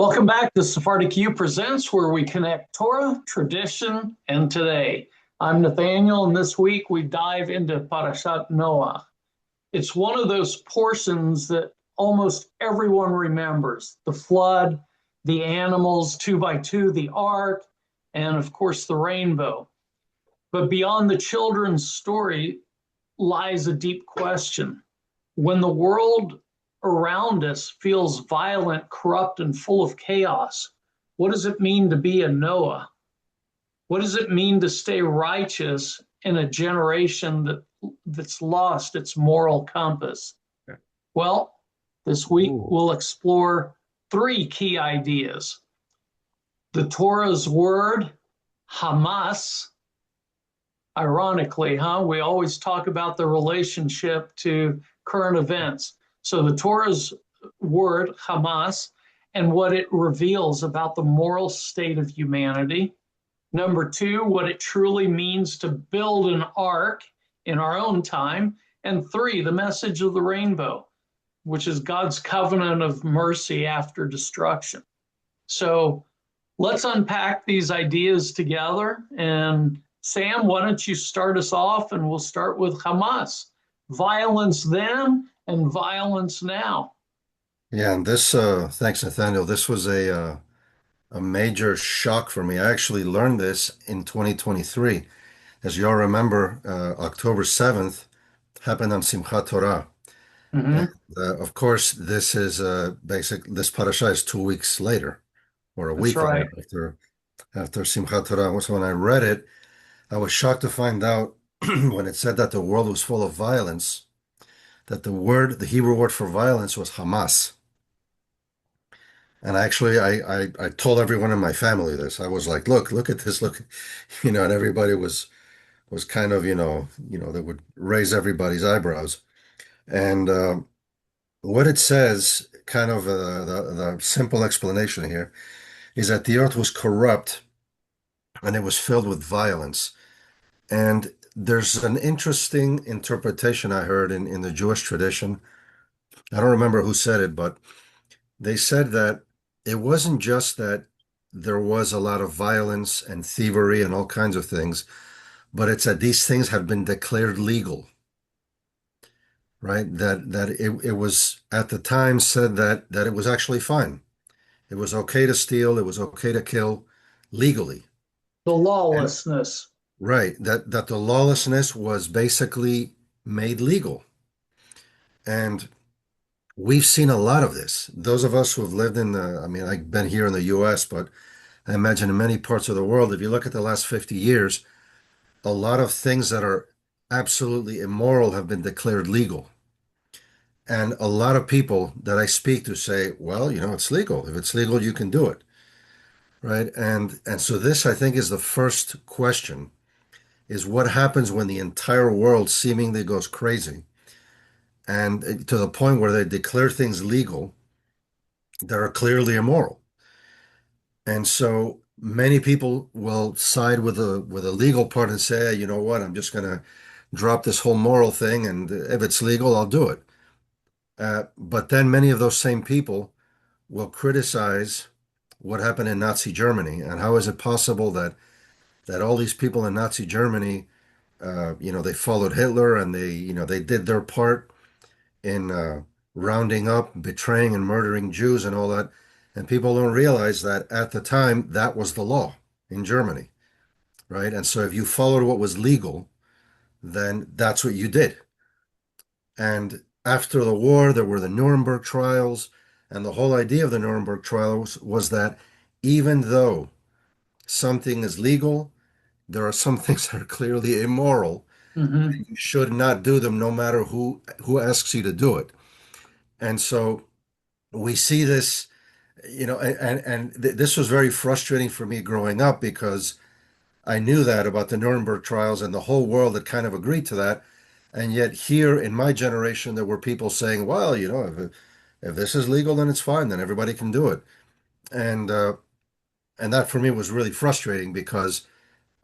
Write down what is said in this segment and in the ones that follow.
Welcome back to Sephardic U Presents, where we connect Torah, tradition, and today. I'm Nathaniel, and this week we dive into Parashat Noach. It's one of those portions that almost everyone remembers: the flood, the animals, two by two, the ark, and of course the rainbow. But beyond the children's story lies a deep question. When the world around us feels violent, corrupt, and full of chaos, what does it mean to be a Noah? What does it mean to stay righteous in a generation that's lost its moral compass? Okay. Well, this week Ooh. we'll explore three key ideas. The Torah's word, ḥamas. Ironically, we always talk about the relationship to current events. So the Torah's word, ḥamas, and what it reveals about the moral state of humanity. Number two, what it truly means to build an ark in our own time. And three, the message of the rainbow, which is God's covenant of mercy after destruction. So let's unpack these ideas together. And Sam, why don't you start us off, and we'll start with ḥamas. Violence then and violence now. Yeah, and this, thanks, Nathaniel. This was a major shock for me. I actually learned this in 2023. As you all remember, October 7th happened on Simchat Torah. Mm-hmm. And, of course, this is this parasha is 2 weeks later, or a That's week right. after Simchat Torah. So when I read it, I was shocked to find out when it said that the world was full of violence, that the Hebrew word for violence was ḥamas. And actually, I told everyone in my family this. I was like, look at this, look, and everybody was kind of, they would raise everybody's eyebrows. And what it says, kind of the simple explanation here, is that the earth was corrupt and it was filled with violence. And there's an interesting interpretation I heard in the Jewish tradition. I don't remember who said it, but they said that it wasn't just that there was a lot of violence and thievery and all kinds of things, but it's that these things have been declared legal, right? That it was at the time said that it was actually fine. It was okay to steal, it was okay to kill legally. The And lawlessness. right, that the lawlessness was basically made legal. And we've seen a lot of this. Those of us who have lived I mean, I've been here in the US, but I imagine in many parts of the world, if you look at the last 50 years, a lot of things that are absolutely immoral have been declared legal. And a lot of people that I speak to say, well, it's legal. If it's legal, you can do it. Right. And so this, I think, is the first question, is what happens when the entire world seemingly goes crazy and to the point where they declare things legal that are clearly immoral. And so many people will side with the legal part and say, "Hey, you know what, I'm just going to drop this whole moral thing, and if it's legal, I'll do it." But then many of those same people will criticize what happened in Nazi Germany, and how is it possible that all these people in Nazi Germany, they followed Hitler, and they did their part in rounding up, betraying, and murdering Jews and all that. And people don't realize that at the time, that was the law in Germany, right? And so if you followed what was legal, then that's what you did. And after the war, there were the Nuremberg trials. And the whole idea of the Nuremberg trials was that even though something is legal, there are some things that are clearly immoral. Mm-hmm. You should not do them no matter who asks you to do it. And so we see this, this was very frustrating for me growing up, because I knew that about the Nuremberg trials and the whole world had kind of agreed to that. And yet here in my generation, there were people saying, well, if this is legal, then it's fine, then everybody can do it. And that for me was really frustrating, because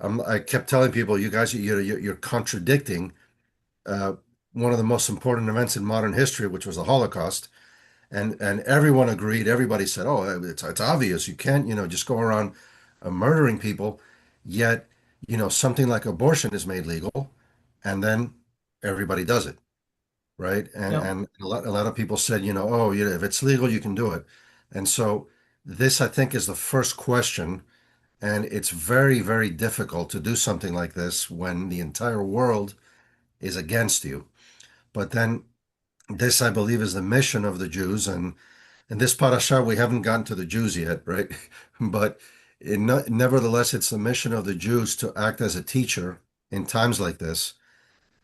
I kept telling people, you guys, you're contradicting uh, one of the most important events in modern history, which was the Holocaust. and everyone agreed. Everybody said, "Oh, it's obvious. You can't, just go around murdering people." Yet, something like abortion is made legal, and then everybody does it, right? And Yeah. and a lot of people said, "Oh, if it's legal, you can do it." And so this, I think, is the first question, and it's very, very difficult to do something like this when the entire world is against you. But then this, I believe, is the mission of the Jews, and in this parasha, we haven't gotten to the Jews yet, right? But nevertheless, it's the mission of the Jews to act as a teacher in times like this,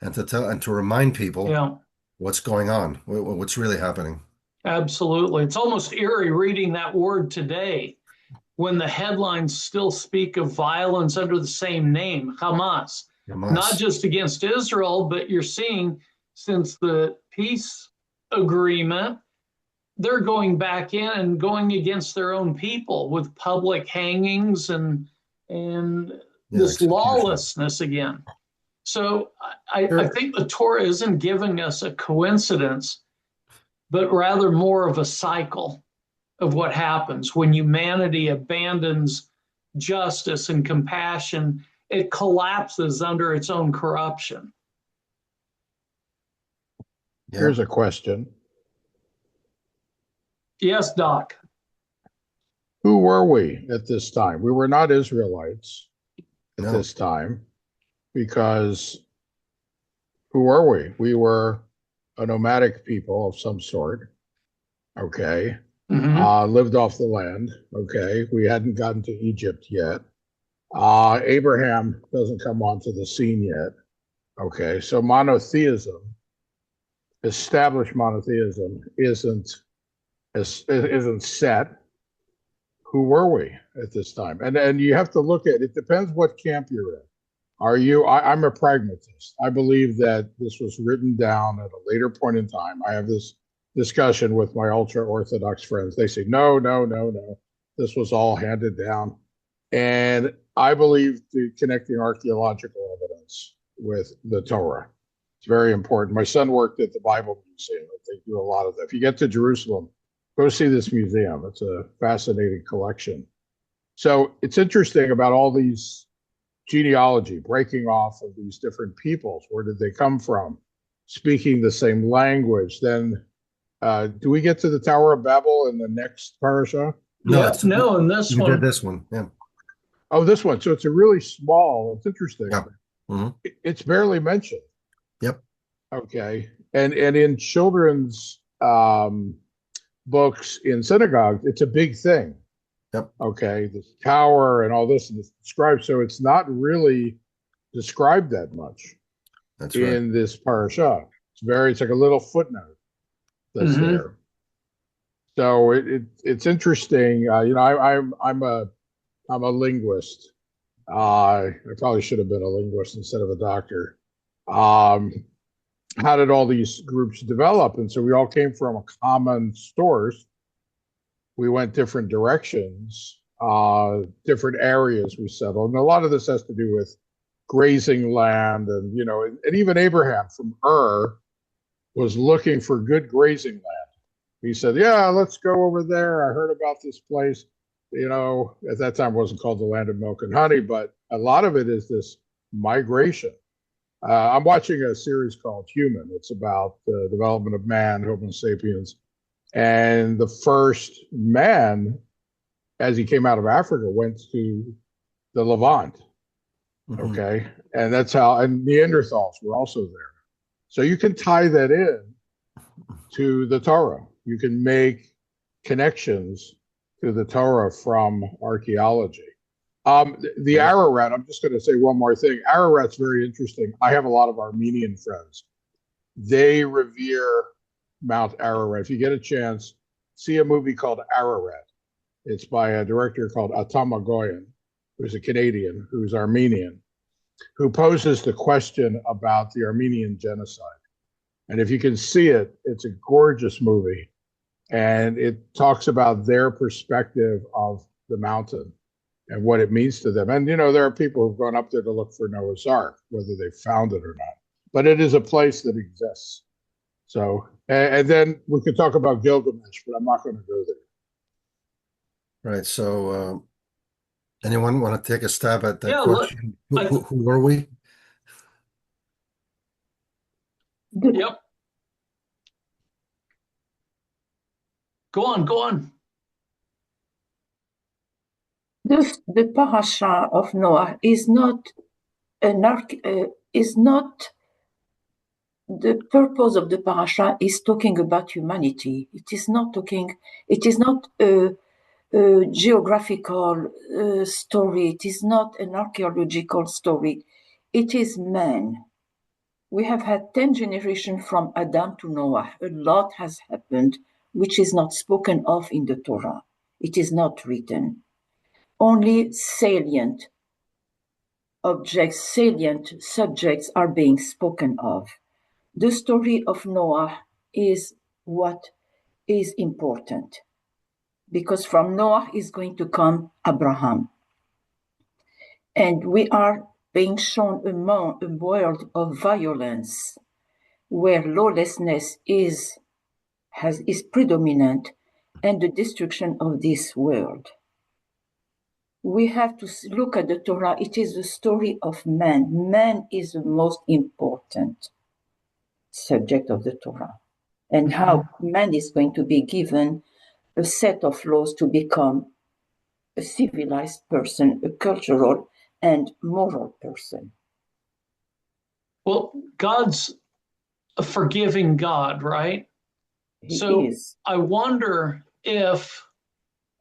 and to tell and to remind people Yeah. what's going on, what's really happening. Absolutely. It's almost eerie reading that word today when the headlines still speak of violence under the same name, Hamas, not Hamas. just against Israel, but you're seeing since the peace agreement, they're going back in and going against their own people with public hangings and Yeah, this execution. lawlessness again. So I Sure. think the Torah isn't giving us a coincidence, but rather more of a cycle of what happens when humanity abandons justice and compassion. It collapses under its own corruption. Yeah. Here's a question. Yes, Doc. Who were we at this time? We were not Israelites at No. this time because who were we? We were a nomadic people of some sort. Okay. Mm-hmm. Lived off the land. Okay. We hadn't gotten to Egypt yet. Abraham doesn't come onto the scene yet. Okay. So monotheism, established monotheism, isn't set. Who were we at this time? And you have to look at it. Depends what camp you're in. I'm a pragmatist. I believe that this was written down at a later point in time. I have this discussion with my ultra orthodox friends. They say no, no, no, no, this was all handed down. And I believe the connecting archaeological evidence with the Torah, it's very important. My son worked at the Bible Museum. They do a lot of that. If you get to Jerusalem, go see this museum. It's a fascinating collection. So it's interesting about all these genealogy, breaking off of these different peoples. Where did they come from? Speaking the same language. Then, do we get to the Tower of Babel in the next parasha? No, Yeah, no, in this you did one, this one. Yeah. Oh, this one. So it's a really small. It's interesting. Yeah. Hmm. It's barely mentioned. Yep. Okay, and in children's books in synagogues, it's a big thing. Yep. Okay, this tower and all this, and it's described. So it's not really described that much That's right. in this parasha. It's like a little footnote that's Mhm. there. So it's interesting. I'm a linguist. I probably should have been a linguist instead of a doctor. How did all these groups develop? And so we all came from a common source. We went different directions, different areas we settled. And a lot of this has to do with grazing land. And even Abraham from Ur was looking for good grazing land. He said, yeah, let's go over there. I heard about this place. At that time it wasn't called the land of milk and honey, but a lot of it is this migration. I'm watching a series called Human. It's about the development of man, Homo sapiens. And the first man, as he came out of Africa, went to the Levant. Mhm. Okay. And that's how, and Neanderthals were also there. So you can tie that in to the Torah. You can make connections to the Torah from archaeology. The Ararat, I'm just going to say one more thing. Ararat's very interesting. I have a lot of Armenian friends. They revere Mount Ararat. If you get a chance, see a movie called Ararat. It's by a director called Atam Agoyan, who's a Canadian, who's Armenian, who poses the question about the Armenian genocide. And if you can see it, it's a gorgeous movie. And it talks about their perspective of the mountain and what it means to them. And, there are people who've gone up there to look for Noah's Ark, whether they found it or not. But it is a place that exists. So, and then we could talk about Gilgamesh, but I'm not going to go there. Right. So, anyone want to take a stab at that Yeah, question? I, Who were we? yep. Go on. The Parasha of Noah is not is not the purpose of the Parasha is talking about humanity. It is not talking. It is not a geographical story. It is not an archaeological story. It is man. We have had 10 generations from Adam to Noah. A lot has happened, which is not spoken of in the Torah. It is not written. Only salient objects, salient subjects are being spoken of. The story of Noah is what is important, because from Noah is going to come Abraham. And we are being shown a world of violence where lawlessness is predominant, and the destruction of this world. We have to look at the Torah. It is the story of man. Man is the most important subject of the Torah, and how man is going to be given a set of laws to become a civilized person, a cultural and moral person. Well, God's a forgiving God, right? He So is. I wonder if,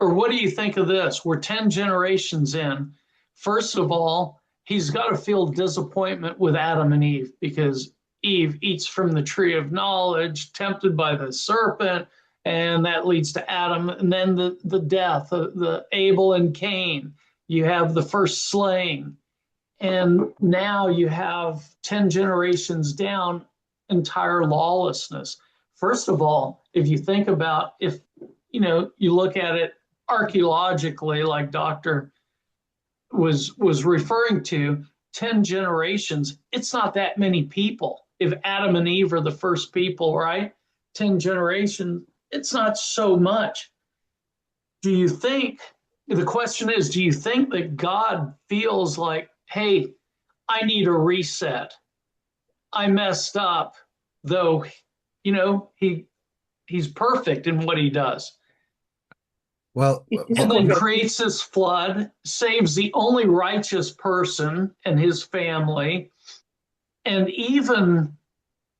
or what do you think of this? We're 10 generations in. First of all, he's got to feel disappointment with Adam and Eve because Eve eats from the tree of knowledge, tempted by the serpent, and that leads to Adam. And then the death of the Abel and Cain. You have the first slaying. And now you have 10 generations down, entire lawlessness. First of all, if you think about, if you look at it archaeologically, like Dr. was referring to, 10 generations, it's not that many people. If Adam and Eve are the first people, right? 10 generations, it's not so much. The question is, do you think that God feels like, hey, I need a reset. I messed up, though, he's perfect in what he does. Well, And then creates this flood, saves the only righteous person and his family, and even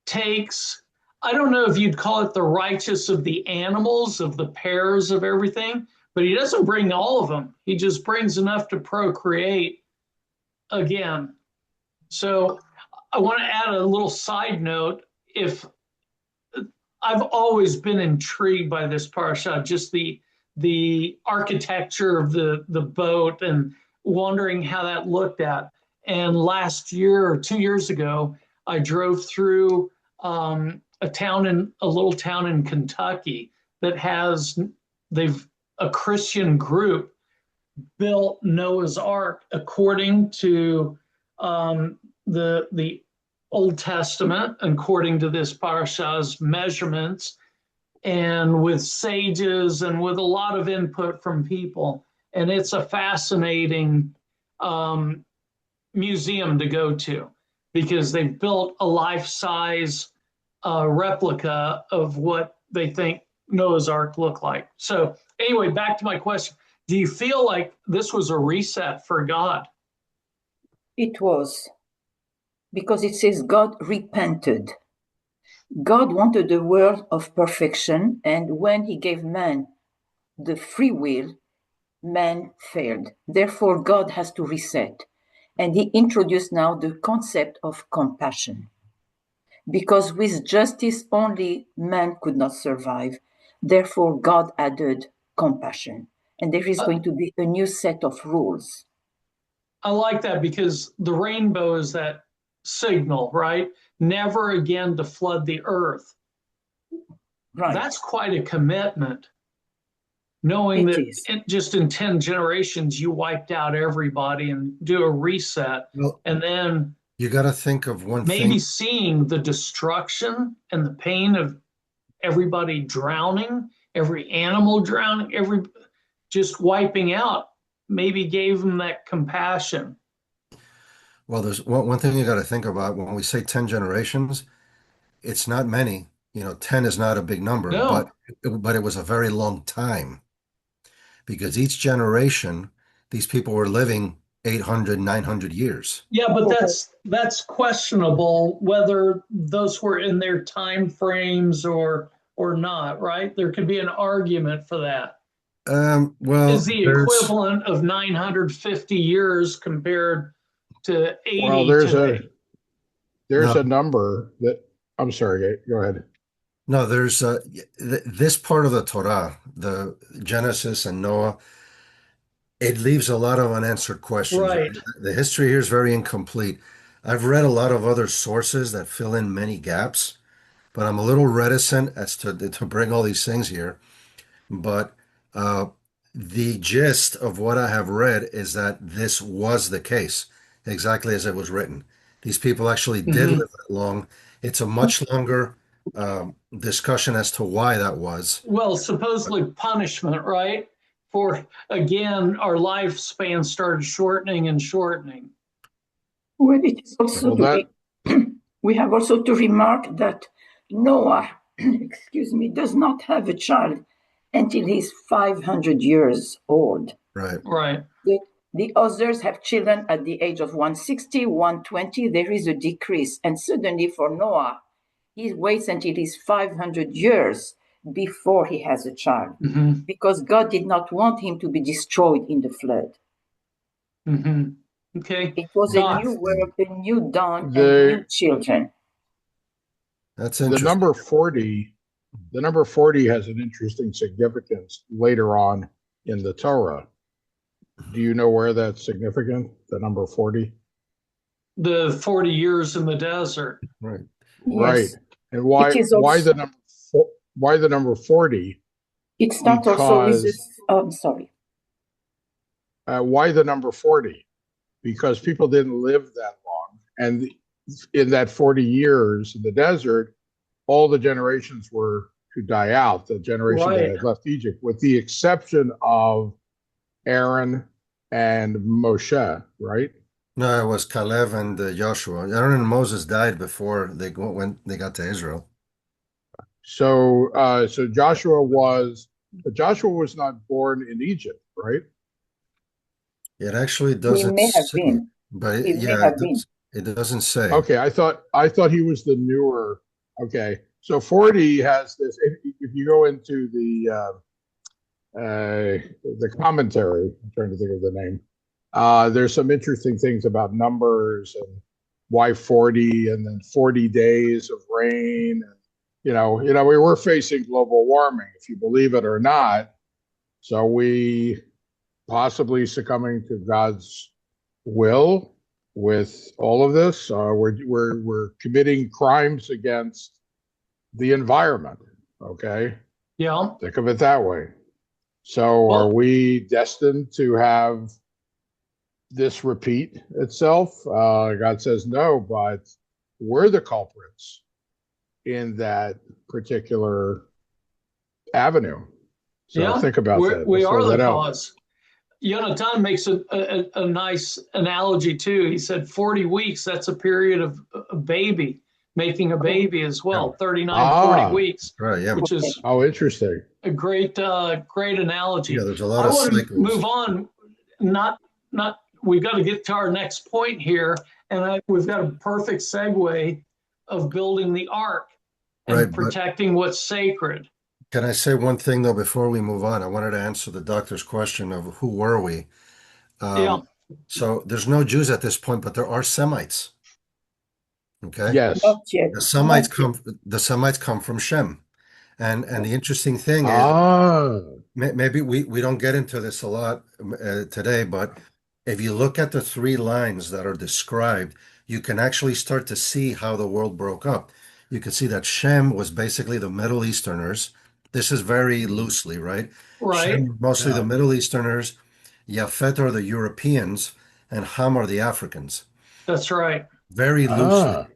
takes, I don't know if you'd call it the righteous of the animals, of the pairs of everything, but he doesn't bring all of them. He just brings enough to procreate again. So I want to add a little side note. If I've always been intrigued by this parasha, just the architecture of the boat and wondering how that looked at. And last year or 2 years ago, I drove through a little town in Kentucky that has a Christian group built Noah's Ark according to the Old Testament, according to this parasha's measurements, and with sages and with a lot of input from people. And it's a fascinating museum to go to because they've built a life-size replica of what they think Noah's Ark looked like. So anyway, back to my question. Do you feel like this was a reset for God? It was, because it says God repented. God wanted a world of perfection, and when he gave man the free will, man failed. Therefore, God has to reset. And he introduced now the concept of compassion. Because with justice only, man could not survive. Therefore, God added compassion. And there is going to be a new set of rules. I like that because the rainbow is that signal, right? Never again to flood the earth. Right. That's quite a commitment. Knowing that just in 10 generations, you wiped out everybody and do a reset. Well, and then You got to think of one Maybe thing. seeing the destruction and the pain of everybody drowning, every animal drowning, every just wiping out, maybe gave them that compassion. Well, there's one thing you got to think about when we say 10 generations, it's not many. 10 is not a big number, but No. but it was a very long time because each generation, these people were living 800, 900 years. Yeah, but that's questionable whether those were in their time frames or not, right? There could be an argument for that. Is Well, the there's equivalent of 950 years compared to Well, 80 today. there's no, a number that I'm sorry, go ahead. no, there's this part of the Torah, the Genesis and Noah, it leaves a lot of unanswered questions, right? Right. The history here is very incomplete. I've read a lot of other sources that fill in many gaps, but I'm a little reticent as to bring all these things here. But uh, the gist of what I have read is that this was the case, exactly as it was written. These people actually did Mhm. live that long. It's a much longer discussion as to why that was. Well, supposedly punishment, right? For again, our lifespan started shortening and shortening. Well, it is also Well, to that be, we have also to remark that Noah, excuse me, does not have a child until he's 500 years old. Right. Right. The others have children at the age of 160, 120. There is a decrease. And suddenly for Noah, he waits until he's 500 years before he has a child Mm-hmm. because God did not want him to be destroyed in the flood. Mm-hmm. Okay. It was a Doc. new world, a new dawn, and new the children. That's the interesting. number 40 has an interesting significance later on in the Torah. Do you know where that's significant? The number 40? The 40 years in the desert. Right. Right. Yes. And It is also, why the number 40? it starts also with this, Because I'm sorry. why the number 40? Because people didn't live that long. And in that 40 years in the desert, all the generations were to die out, the generation that Right. had left Egypt, with the exception of Aaron and Moshe, right? No, it was Caleb and Joshua. Aaron and Moses died before when they got to Israel. So Joshua was not born in Egypt, right? It actually He doesn't may have say, been. but He may yeah, have been. it doesn't say. Okay, I thought he was the newer. Okay, so 40 has this. If you go into the commentary, I'm trying to think of the name. There's some interesting things about numbers and why 40, and then 40 days of rain. And, we were facing global warming, if you believe it or not. So we possibly succumbing to God's will with all of this. We're committing crimes against the environment. Okay, Yeah. think of it that way. So are Well, we destined to have this repeat itself? God says no, but we're the culprits in that particular avenue. So yeah, think about that. we Just are throw the that out. cause. Jonathan makes a nice analogy too. He said 40 weeks, that's a period of a baby, making a baby as well, Yeah. 39, 40 Ah, weeks, Right. Yeah. which is oh, interesting. a great analogy. Yeah. There's a lot I of want to cycles. move on. Not we've got to get to our next point here, and we've got a perfect segue of building the ark and Right. But protecting what's sacred. can I say one thing though before we move on? I wanted to answer the doctor's question of who were we? Yeah, So there's no Jews at this point, but there are Semites. Okay. Yes. Not yet. The Not Semites yet. come from Shem. And the interesting thing is Ah, maybe we don't get into this a lot today, but if you look at the three lines that are described, you can actually start to see how the world broke up. You can see that Shem was basically the Middle Easterners. This is very loosely, right? right. Shem, mostly the yeah. Middle Easterners, Yafet are the Europeans, and Ham are the Africans. That's right. very loosely. Ah,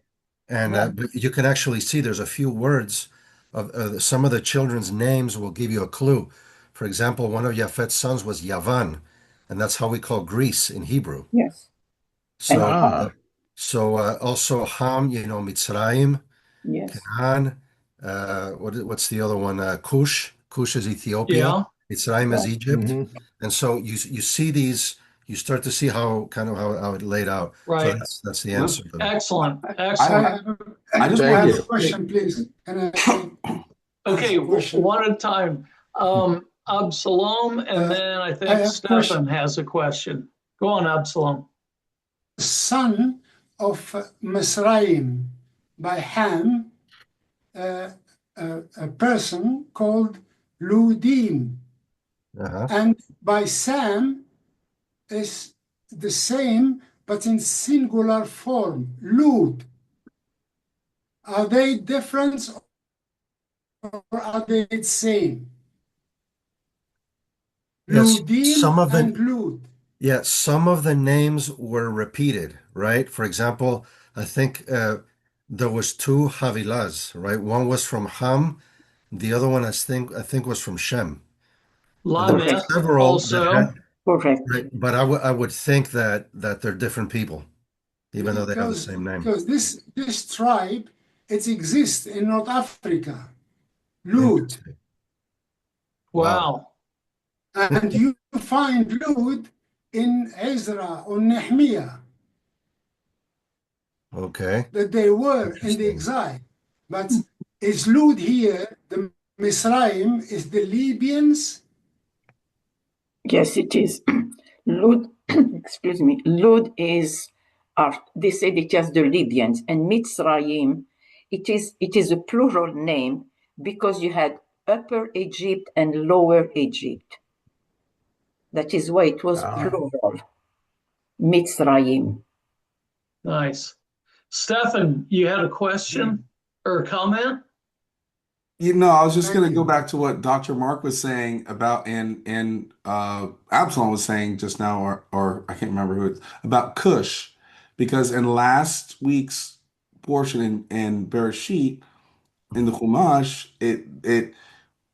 And but you can actually see there's a few words of some of the children's names will give you a clue. For example, one of Yafet's sons was Yavan, and that's how we call Greece in Hebrew. Yes. And So, ah, also Ham, Mitzrayim, yes. Canaan. What's the other one? Cush. Cush is Ethiopia. Yeah. Mitzrayim is Right. Egypt. hmm And so you see these, you start to see how it laid out. So Right. that's the Well, answer for that. Excellent. I Excellent. I just Thank want you. to ask a question, please. Can I ask Okay, a question? one at a time. Absalom, and then I I think have a Stefan question. has a question. Go on, Absalom. Son of Misraim by Ham, a person called Ludim, Uh-huh. and by Sam is the same but in singular form, Lud. Are they different or are they the same? Yes, Ludim and Lud. some of the names were repeated, right? For example, I think there was two Havilas, right? One was from Ham, the other one I think was from Shem. And there were Lamech several that also. had, Correct. right? But I would think that they're different people, even though they have the Because same name. this tribe, it exists in North Africa, Lud, Interesting. Wow. and you find Lud in Ezra or Nehemiah, Okay. that they were in the Interesting. exile. But is Lud here, the Misraim, is the Libyans? Yes, it is. Lud, excuse me, Lud is, they said it is the Libyans, and Mitzrayim, it is a plural name because you had Upper Egypt and Lower Egypt. That is why it was plural, Mitzrayim. Nice. Stefan, you had a question or a comment? I was just Thank going to go you. back to what Dr. Mark was saying about and Absalom was saying just now, or I can't remember who it's about Cush, because in last week's portion in Bereshit in the ḥamas, it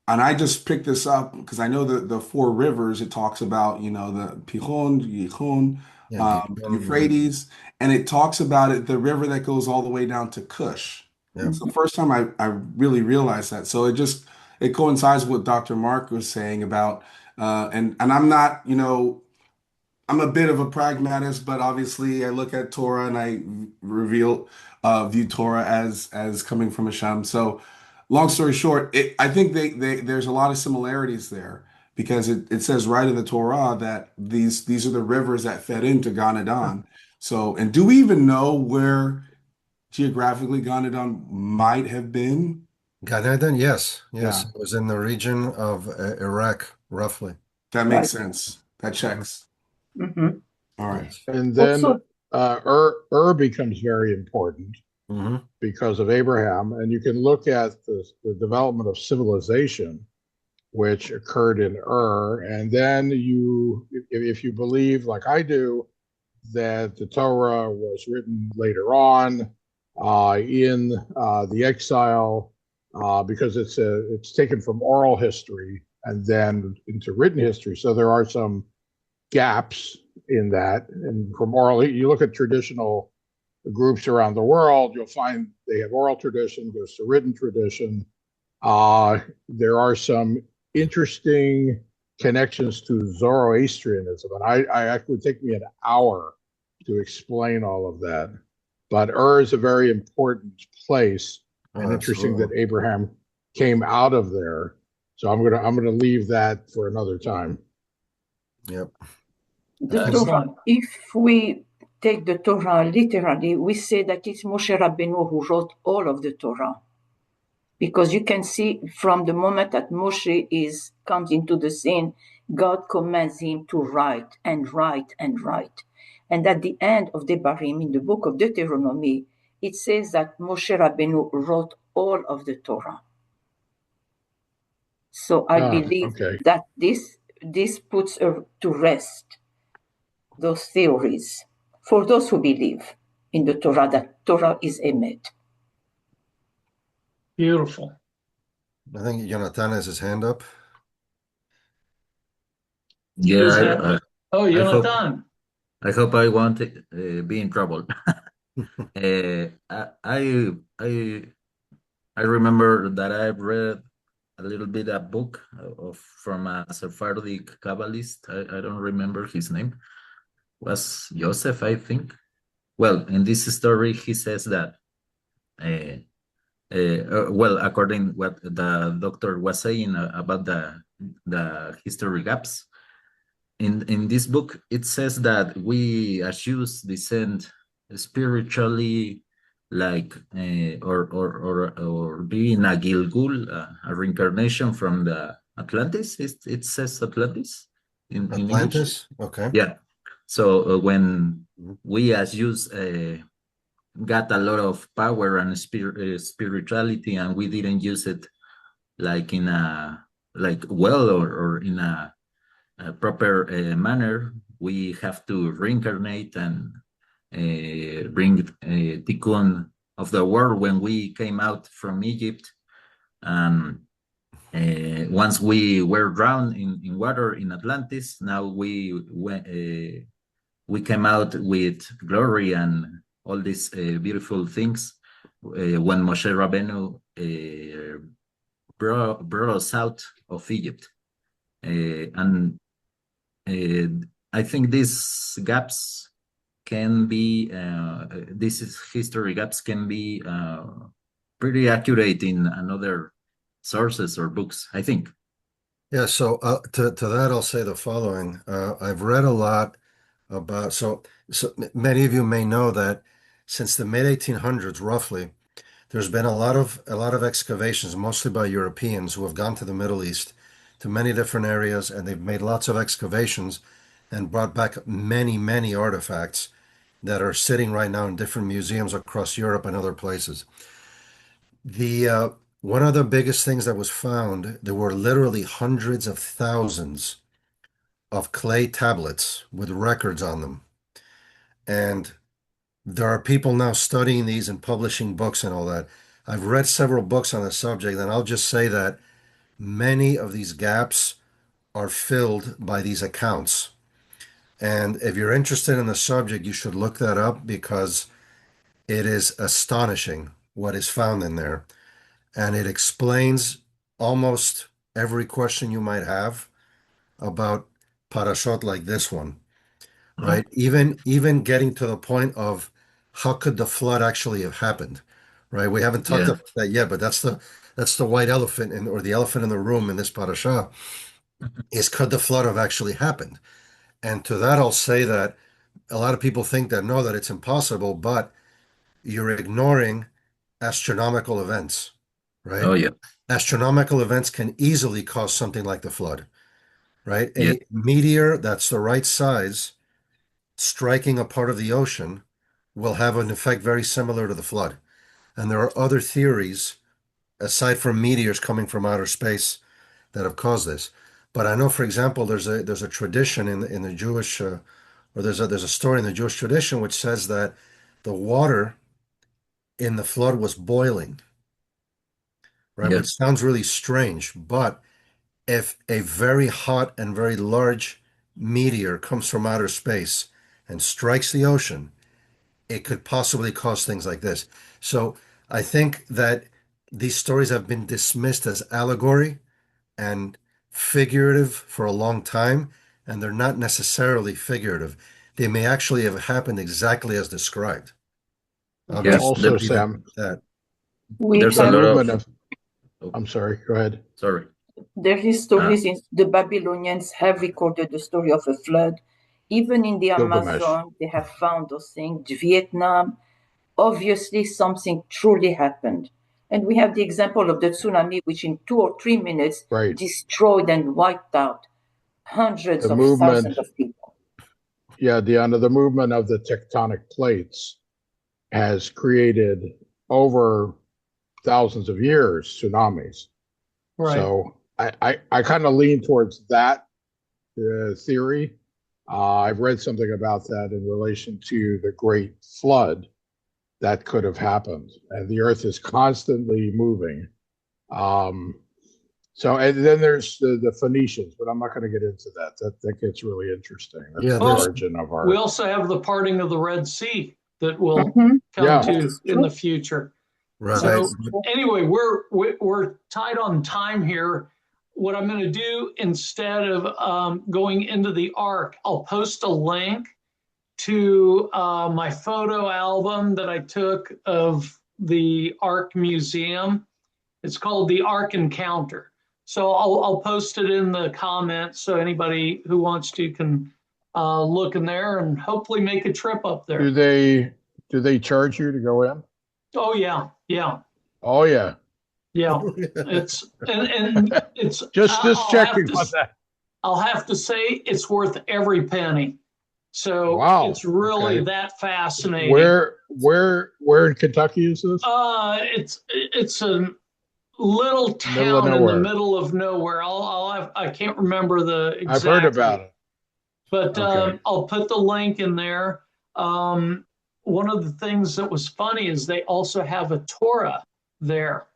and I just picked this up because I know the four rivers it talks about, the Pihon, Yichon, Yeah, Gihon, Euphrates, and it talks about it, the river that goes all the way down to Cush. yeah. It's the first time I really realized that. So it coincides with what Dr. Mark was saying about and I'm not, I'm a bit of a pragmatist, but obviously I look at Torah and I view Torah as coming from Hashem. So long story short, I think there's a lot of similarities there because it says right in the Torah that these are the rivers that fed into Gan Eden. So, and do we even know where geographically Gan Eden might have been? Gan Eden, yes. Yeah, It was in the region of Iraq, roughly. that Right. makes sense. That checks. Mhm. All right. Yes. And then Also, becomes very important hmm because of Abraham. And you can look at the development of civilization, which occurred in And then if you believe, like I do, that the Torah was written later on in the exile because it's taken from oral history and then into written history. So there are some gaps in that. And from oral, you look at traditional groups around the world, you'll find they have oral tradition, goes to written tradition. There are some interesting connections to Zoroastrianism, and it would take me an hour to explain all of that. But is a very important place, and interesting that absolutely. Abraham came out of there. So I'm gonna leave that for another time. Yep. the Torah, Excellent. if we take the Torah literally, we say that it's Moshe Rabbeinu who wrote all of the Torah. Because you can see from the moment that Moshe comes into the scene, God commands him to write and write and write. And at the end of Devarim, in the book of Deuteronomy, it says that Moshe Rabbeinu wrote all of the Torah. So I believe Okay. that this puts to rest those theories for those who believe in the Torah, that Torah is emet. Beautiful. I think Jonathan has his hand up. Is Yeah, that? Oh, I hope Jonathan. I won't be in trouble. Uh, I I remember that I've read a little bit a book from a Sephardic Kabbalist. I don't remember his name. Was Joseph, I think. Well, in this story, he says that. Well, according what the doctor was saying about the history gaps, in this book it says that we as Jews descend spiritually, like or being a Gilgul, a reincarnation from the Atlantis. It says Atlantis in English. Atlantis? Okay. Yeah. So when we as Jews got a lot of power and spirituality, and we didn't use it like in a well or in a proper manner, we have to reincarnate and bring tikkun of the world when we came out from Egypt. Once we were drowned in water in Atlantis, now we came out with glory and all these beautiful things when Moshe Rabbeinu brought us out of Egypt. And I think these gaps can be, these history gaps can be pretty accurate in another sources or books, I think. Yeah, so to that, I'll say the following. I've read a lot about, so many of you may know that since the mid 1800s, roughly, there's been a lot of excavations, mostly by Europeans who have gone to the Middle East, to many different areas, and they've made lots of excavations and brought back many, many artifacts that are sitting right now in different museums across Europe and other places. One of the biggest things that was found, there were literally hundreds of thousands of clay tablets with records on them. And there are people now studying these and publishing books and all that. I've read several books on the subject, and I'll just say that many of these gaps are filled by these accounts. And if you're interested in the subject, you should look that up because it is astonishing what is found in there. And it explains almost every question you might have about parashot like this one, right? Even getting to the point of how could the flood actually have happened, right? We haven't talked about that yet, but that's the white elephant or the elephant in the room in this parasha is could the flood have actually happened? And to that, I'll say that a lot of people think that no, that it's impossible, but you're ignoring astronomical events, right? Oh, yeah. Astronomical events can easily cause something like the flood, right? Yeah. A meteor that's the right size striking a part of the ocean will have an effect very similar to the flood. And there are other theories, aside from meteors coming from outer space, that have caused this. But I know, for example, there's a tradition in the Jewish, or there's a story in the Jewish tradition which says that the water in the flood was boiling, right? Yeah. Which sounds really strange, but if a very hot and very large meteor comes from outer space and strikes the ocean, it could possibly cause things like this. So I think that these stories have been dismissed as allegory and figurative for a long time, and they're not necessarily figurative. They may actually have happened exactly as described. I'll Yes, just Also, leave it Sam, at that. We there's the a have lot movement of. I'm sorry, go ahead. Sorry. there is stories in the Babylonians have recorded the story of a flood. Even in the Gilgamesh. Amazon, they have found those things. Vietnam, obviously something truly happened. And we have the example of the tsunami, which in 2 or 3 minutes Right. destroyed and wiped out hundreds The of movement, thousands of people. yeah, the movement of the tectonic plates has created over thousands of years tsunamis. Right. So I kind of lean towards that theory. I've read something about that in relation to the Great Flood that could have happened. And the earth is constantly moving. So, and then there's the Phoenicians, but I'm not going to get into that. That gets really interesting. That's Yeah, the there's- origin of our. We also have the parting of the Red Sea that will Mhm. come Yeah. to in the future. right. So anyway, we're tight on time here. What I'm going to do instead of going into the ark, I'll post a link to my photo album that I took of the Ark Museum. It's called the Ark Encounter. So I'll post it in the comments so anybody who wants to can look in there and hopefully make a trip up there. Do they charge you to go in? Oh yeah, yeah, Oh yeah. yeah. It's and it's Just I'll checking have on to, that. I'll have to say it's worth every penny. So Wow, it's really okay. that fascinating. Where in Kentucky is this? It's a little Middle of town in the nowhere. middle of nowhere. I can't remember the exact. I've heard about it. But Okay. I'll put the link in there. One of the things that was funny is they also have a Torah there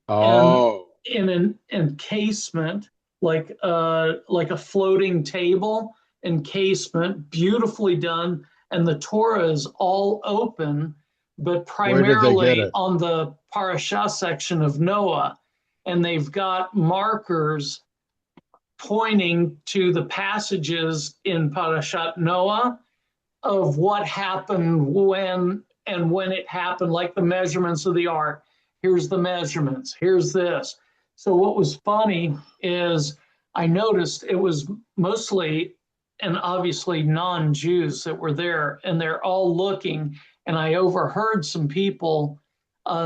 Oh, in an encasement, like a floating table encasement, beautifully done, and the Torah is all open, but Where did they get primarily it? on the Parasha section of Noah, and they've got markers pointing to the passages in Parashat Noah of what happened when it happened, like the measurements of the ark. Here's the measurements, here's this. So what was funny is I noticed it was mostly and obviously non-Jews that were there, and they're all looking, and I overheard some people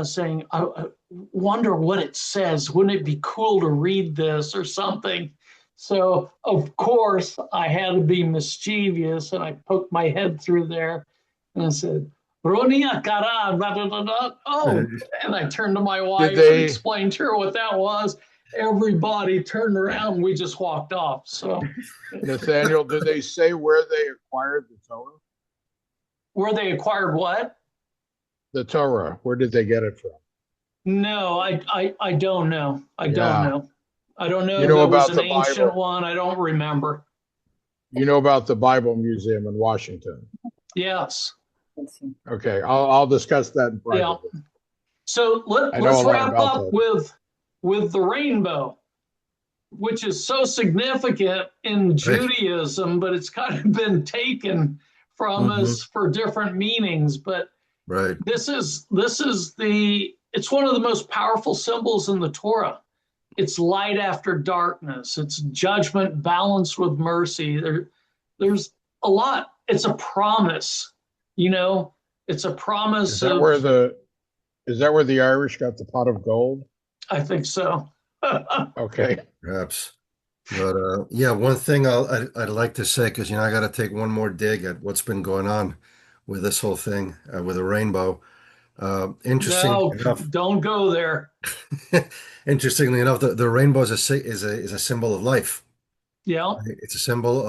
saying, I wonder what it says. Wouldn't it be cool to read this or something? So, of course, I had to be mischievous, and I poked my head through there and I said, Ronia kara, blah, blah, blah, blah. Oh, and I turned to my wife and explained to her what that was. Everybody turned around and we just walked off. So, Nathaniel, did they say where they acquired the Torah? where they acquired what? The Torah. Where did they get it from? No, I don't know. I don't Yeah. know. I don't know You if know that was about an the ancient Bible? one. I don't remember. You know about the Bible Museum in Washington? Yes. Okay, I'll discuss that in private. Yeah. So I know let's a lot wrap about up that. with the rainbow, which is so significant in Judaism, but it's kind of been taken from us for different meanings. But Right. this is it's one of the most powerful symbols in the Torah. It's light after darkness. It's judgment balanced with mercy. There's a lot. It's a promise, it's a promise. Is that where the Irish got the pot of gold? I think so. Okay. Perhaps. But yeah, one thing I'd like to say, because I got to take one more dig at what's been going on with this whole thing with the rainbow. Interestingly enough, don't go there. interestingly enough, the rainbow is a symbol of life. Yeah. It's a symbol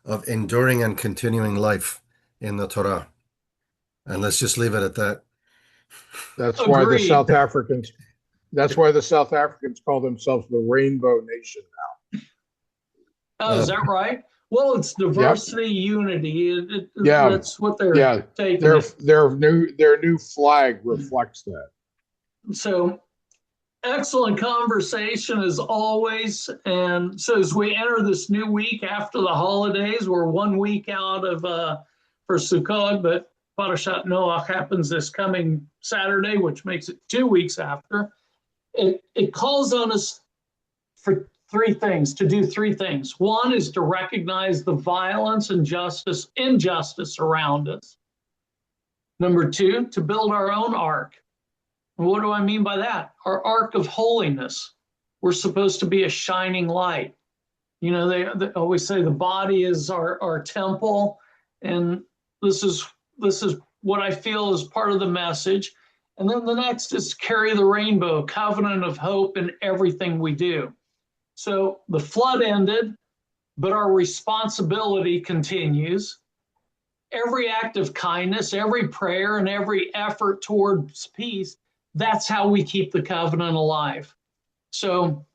of enduring and continuing life in the Torah. And let's just leave it at that. That's why the Agreed. South Africans. That's why the South Africans call themselves the Rainbow Nation now. Oh, is that right? Well, it's diversity, unity. Yeah. That's what they're taking. Their new flag reflects that. So excellent conversation as always. And so as we enter this new week after the holidays, we're 1 week out of for Sukkot, but Parashat Noach happens this coming Saturday, which makes it 2 weeks after. It calls on us to do three things. One is to recognize the violence and injustice around us. Number two, to build our own ark. And what do I mean by that? Our ark of holiness. We're supposed to be a shining light. They always say the body is our temple, and this is what I feel is part of the message. And then the next is carry the rainbow, covenant of hope in everything we do. So the flood ended, but our responsibility continues. every act of kindness, every prayer, and every effort towards peace, that's how we keep the covenant alive. So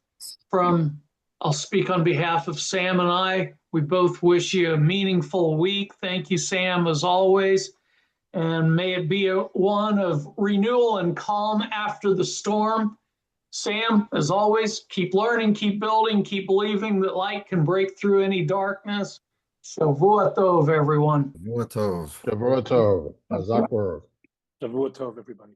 I'll speak on behalf of Sam and I. We both wish you a meaningful week. Thank you, Sam, as always. And may it be one of renewal and calm after the storm. Sam, as always, keep learning, keep building, keep believing that light can break through any darkness. Shavua Tov, everyone. Shavua Tov. Shavua Tov. Hazak Baruch. Shavua Tov, everybody.